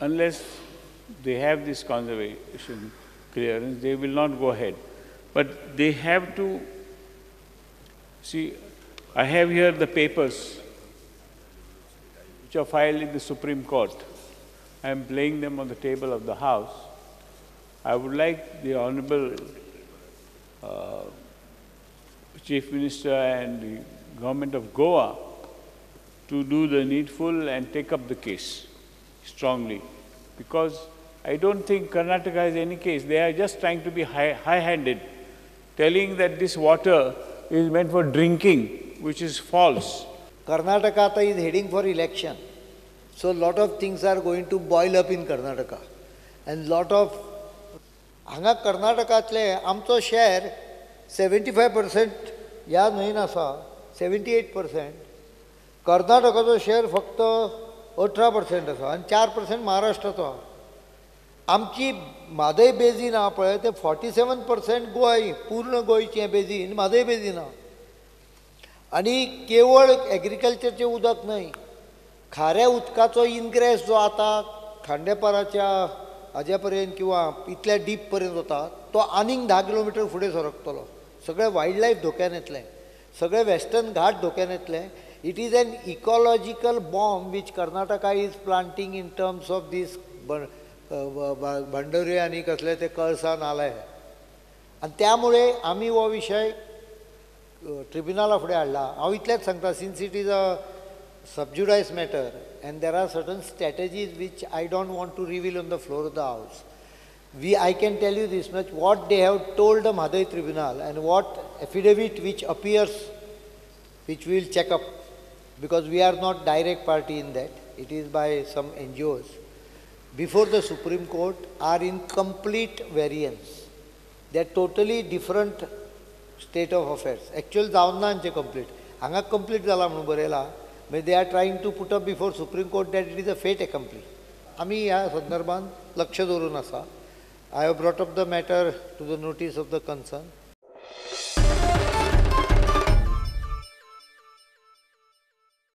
unless they have this conservation clearance, they will not go ahead. But they have to, see, I have here the papers which are filed in the Supreme Court. I am laying them on the table of the House. I would like the Honorable Chief Minister and the Government of Goa to do the needful and take up the case strongly. Because I don't think Karnataka has any case. They are just trying to be high-handed, telling that this water is meant for drinking, which is false. Karnataka is heading for election. So lot of things are going to boil up in Karnataka. And lot of हांगा कर्नाटकातले आमचो share 75% ह्या न्हंयेन आसा 78%. कर्नाटकाचो share फक्त 18% आसा आनी 4% महाराष्ट्राचो आहा. आमची म्हादय बेजीन आहा पळय ते 47% गोंय पूर्ण गोंयचें बेजीन म्हादय बेजीन आहा. आनी केवळ एग्रीकल्चरचें उदक न्हय, खाऱ्या उदकाचो इनग्रेस जो आता खांडेपाराच्या हाज्या पर्यंत किंवा इतल्या डीप पर्यंत वता तो आनीक 10 किलोमीटर फुडें सरकतलो. सगळे वायल्ड लायफ धोक्यान येतले, सगळे वेस्टर्न घाट धोक्यान येतले. It is an ecological bomb which Karnataka is planting in terms of these भांडोरी आनी कसले ते कळसा नाले. आनी त्यामुळे आमी हो विशय ट्रिब्युनला फुडें हाडला. हांव इतलेंच सांगता, since it is a subjudice matter and there are certain strategies which I don't want to reveal on the floor of the House. I can tell you this much, what they have told the Mhadei tribunal and what affidavit which appears, which we will check up, because we are not direct party in that, it is by some NGOs, before the Supreme Court are in complete variance. They are totally different state of affairs. Actual जावन ना हांचे complete. हांगा complete जाला म्हणून बरयला. But they are trying to put up before Supreme Court that it is a fait accompli. आमी ह्या संदर्भात लक्ष दवरून आसा. I have brought up the matter to the notice of the concern.